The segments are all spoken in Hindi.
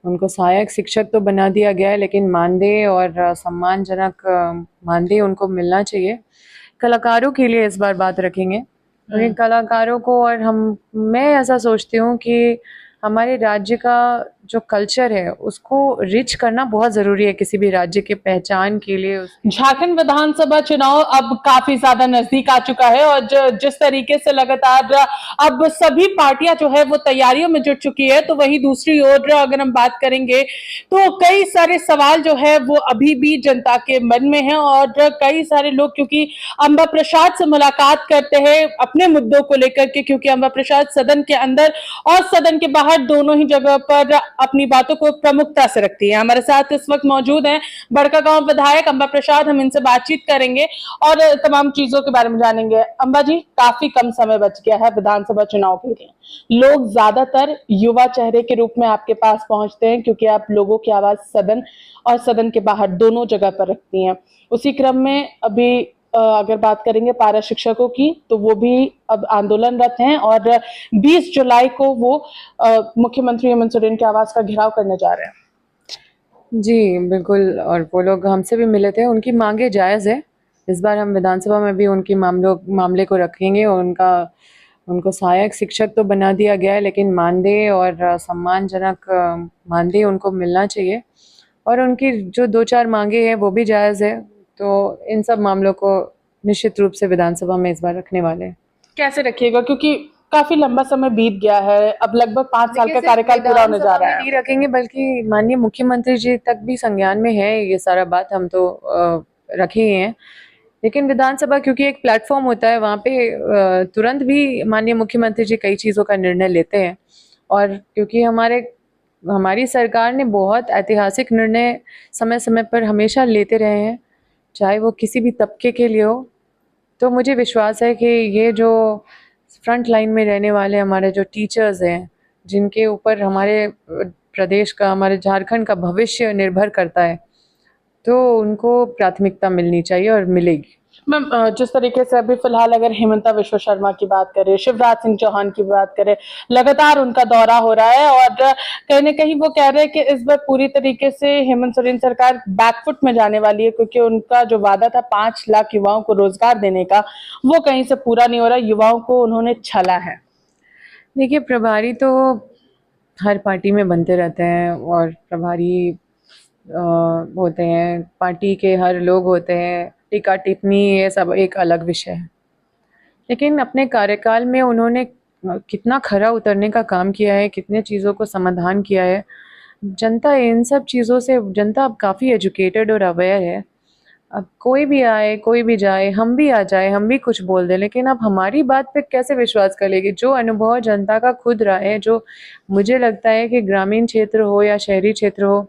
उनको सहायक शिक्षक तो बना दिया गया है, लेकिन मानदेय और सम्मानजनक मानदेय उनको मिलना चाहिए। कलाकारों के लिए इस बार बात रखेंगे, क्योंकि कलाकारों को और मैं ऐसा सोचती हूँ कि हमारे राज्य का जो कल्चर है उसको रिच करना बहुत जरूरी है किसी भी राज्य के पहचान के लिए। झारखंड विधानसभा चुनाव अब काफी ज्यादा नजदीक आ चुका है और जिस तरीके से लगातार अब सभी पार्टियां जो है वो तैयारियों में जुट चुकी है, तो वही दूसरी ओर अगर हम बात करेंगे तो कई सारे सवाल जो है वो अभी भी जनता के मन में है और कई सारे लोग क्योंकि अंबा प्रसाद से मुलाकात करते हैं अपने मुद्दों को लेकर के, क्योंकि अंबा प्रसाद सदन के अंदर और सदन के बाहर दोनों ही जगह पर अपनी बातों को प्रमुखता से रखती है। हमारे साथ इस वक्त मौजूद हैं बड़कागांव विधायक अंबा प्रसाद। हम इनसे बातचीत करेंगे और तमाम चीजों के बारे में जानेंगे। अंबा जी, काफी कम समय बच गया है विधानसभा चुनाव के लिए। लोग ज्यादातर युवा चेहरे के रूप में आपके पास पहुंचते हैं क्योंकि आप लोगों की आवाज सदन और सदन के बाहर दोनों जगह पर रखती हैं। उसी क्रम में अभी अगर बात करेंगे पारा शिक्षकों की, तो वो भी अब आंदोलनरत हैं और 20 जुलाई को वो मुख्यमंत्री हेमंत सोरेन के आवास का घेराव करने जा रहे हैं। जी बिल्कुल, और वो लोग हमसे भी मिले थे। उनकी मांगे जायज़ है। इस बार हम विधानसभा में भी उनकी मामले को रखेंगे और उनको सहायक शिक्षक तो बना दिया गया है, लेकिन मानदेय और सम्मानजनक मानदेय उनको मिलना चाहिए। और उनकी जो 2-4 मांगे हैं वो भी जायज़ है। तो इन सब मामलों को निश्चित रूप से विधानसभा में इस बार रखने वाले हैं। कैसे रखिएगा, क्योंकि काफी लंबा समय बीत गया है, अब लगभग 5 साल का कार्यकाल पूरा होने जा रहा है। नहीं रखेंगे, बल्कि माननीय मुख्यमंत्री जी तक भी संज्ञान में है ये सारा बात। हम तो रखे ही हैं, लेकिन विधानसभा क्योंकि एक प्लेटफॉर्म होता है, वहाँ पे तुरंत भी माननीय मुख्यमंत्री जी कई चीज़ों का निर्णय लेते हैं। और क्योंकि हमारी सरकार ने बहुत ऐतिहासिक निर्णय समय समय पर हमेशा लेते रहे हैं, चाहे वो किसी भी तबके के लिए हो। तो मुझे विश्वास है कि ये जो फ्रंट लाइन में रहने वाले हमारे जो टीचर्स हैं, जिनके ऊपर हमारे प्रदेश का, हमारे झारखंड का भविष्य निर्भर करता है, तो उनको प्राथमिकता मिलनी चाहिए और मिलेगी। मैम, जिस तरीके से अभी फिलहाल अगर हेमंता विश्व शर्मा की बात करें, शिवराज सिंह चौहान की बात करें, लगातार उनका दौरा हो रहा है और कहीं ना कहीं वो कह रहे हैं कि इस बार पूरी तरीके से हेमंत सोरेन सरकार बैकफुट में जाने वाली है, क्योंकि उनका जो वादा था 5 लाख युवाओं को रोजगार देने का, वो कहीं से पूरा नहीं हो रहा। युवाओं को उन्होंने छला है। देखिए, प्रभारी तो हर पार्टी में बनते रहते हैं और प्रभारी होते हैं, पार्टी के हर लोग होते हैं। टीका टिप्पणी ये सब एक अलग विषय है, लेकिन अपने कार्यकाल में उन्होंने कितना खरा उतरने का काम किया है, कितने चीज़ों को समाधान किया है। जनता इन सब चीज़ों से, जनता अब काफ़ी एजुकेटेड और अवेयर है। अब कोई भी आए, कोई भी जाए, हम भी आ जाए, हम भी कुछ बोल दें, लेकिन अब हमारी बात पे कैसे विश्वास कर लेगी? जो अनुभव जनता का खुद रहा है, जो मुझे लगता है कि ग्रामीण क्षेत्र हो या शहरी क्षेत्र हो,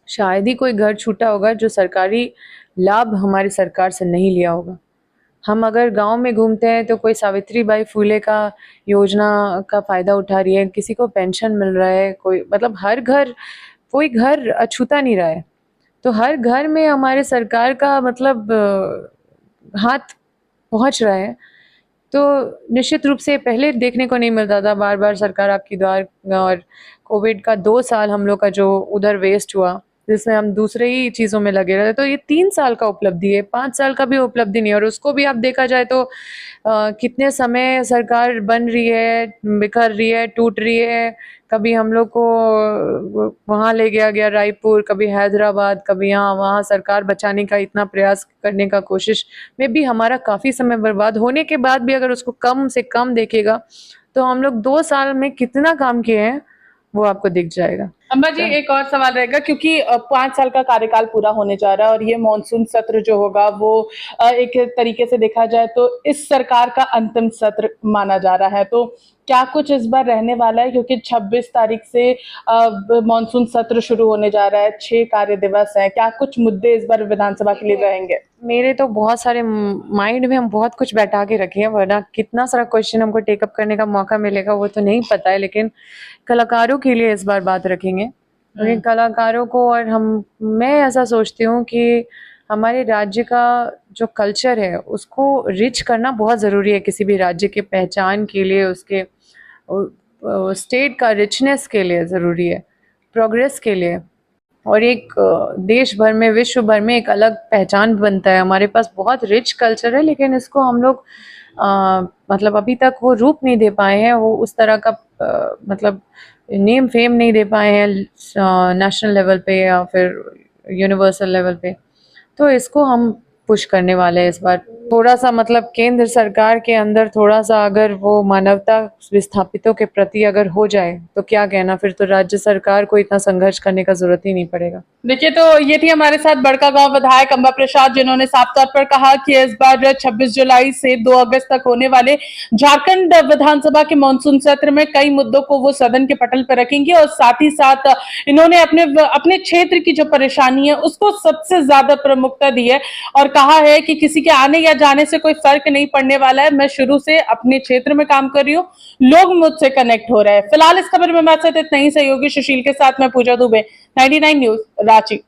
शायद ही कोई घर छूटा होगा जो सरकारी लाभ हमारी सरकार से नहीं लिया होगा। हम अगर गांव में घूमते हैं तो कोई सावित्रीबाई फूले का योजना का फ़ायदा उठा रही है, किसी को पेंशन मिल रहा है, कोई मतलब हर घर, कोई घर अछूता नहीं रहा है। तो हर घर में हमारे सरकार का मतलब हाथ पहुंच रहा है। तो निश्चित रूप से पहले देखने को नहीं मिलता था बार बार सरकार आपकी द्वार, और कोविड का 2 साल हम लोग का जो उधर वेस्ट हुआ, जिसमें हम दूसरे ही चीज़ों में लगे रहे, तो ये 3 साल का उपलब्धि है, 5 साल का भी उपलब्धि नहीं है। और उसको भी आप देखा जाए तो कितने समय सरकार बन रही है, बिखर रही है, टूट रही है। कभी हम लोग को वहाँ ले गया रायपुर, कभी हैदराबाद, कभी यहाँ वहाँ। सरकार बचाने का इतना प्रयास करने का कोशिश में भी हमारा काफ़ी समय बर्बाद होने के बाद भी अगर उसको कम से कम देखेगा तो हम लोग 2 साल में कितना काम किए हैं वो आपको दिख जाएगा। अम्बा जी, एक और सवाल रहेगा, क्योंकि 5 साल का कार्यकाल पूरा होने जा रहा है और ये मानसून सत्र जो होगा वो एक तरीके से देखा जाए तो इस सरकार का अंतिम सत्र माना जा रहा है। तो क्या कुछ इस बार रहने वाला है, क्योंकि 26 तारीख से मानसून सत्र शुरू होने जा रहा है, 6 कार्य दिवस है, क्या कुछ मुद्दे इस बार विधानसभा के लिए रहेंगे? मेरे तो बहुत सारे माइंड में हम बहुत कुछ बैठा के रखे हैं, वरना कितना सारा क्वेश्चन हमको टेकअप करने का मौका मिलेगा वो तो नहीं पता है। लेकिन कलाकारों के लिए इस बार बात रखेंगे, क्योंकि कलाकारों को और मैं ऐसा सोचती हूँ कि हमारे राज्य का जो कल्चर है उसको रिच करना बहुत ज़रूरी है किसी भी राज्य के पहचान के लिए, उसके स्टेट का रिचनेस के लिए ज़रूरी है। प्रोग्रेस के लिए और एक देश भर में, विश्व भर में एक अलग पहचान बनता है। हमारे पास बहुत रिच कल्चर है, लेकिन इसको हम लोग मतलब अभी तक वो रूप नहीं दे पाए हैं, वो उस तरह का मतलब नेम फेम नहीं दे पाए हैं नेशनल लेवल पे या फिर यूनिवर्सल लेवल पे। तो इसको हम पुश करने वाले हैं इस बार। थोड़ा सा मतलब केंद्र सरकार के अंदर थोड़ा सा अगर वो मानवता विस्थापितों के प्रति अगर हो जाए तो क्या कहना, फिर तो राज्य सरकार को इतना संघर्ष करने का जरूरत ही नहीं पड़ेगा। देखिए, तो ये थी हमारे साथ बड़कागांव विधायक अंबा प्रसाद, जिन्होंने साफ तौर पर कहा कि इस बार 26 जुलाई से 2 अगस्त तक होने वाले झारखंड विधानसभा के मानसून सत्र में कई मुद्दों को वो सदन के पटल पर रखेंगे और साथ ही साथ इन्होंने अपने क्षेत्र की जो परेशानी है उसको सबसे ज्यादा प्रमुखता दी है और कहा है कि किसी के आने या जाने से कोई फर्क नहीं पड़ने वाला है। मैं शुरू से अपने क्षेत्र में काम कर रही हूँ, लोग मुझसे कनेक्ट हो रहे हैं। फिलहाल इस खबर में मैं इतना ही। सहयोगी सुशील के साथ मैं पूजा दुबे, 99 न्यूज, रांची।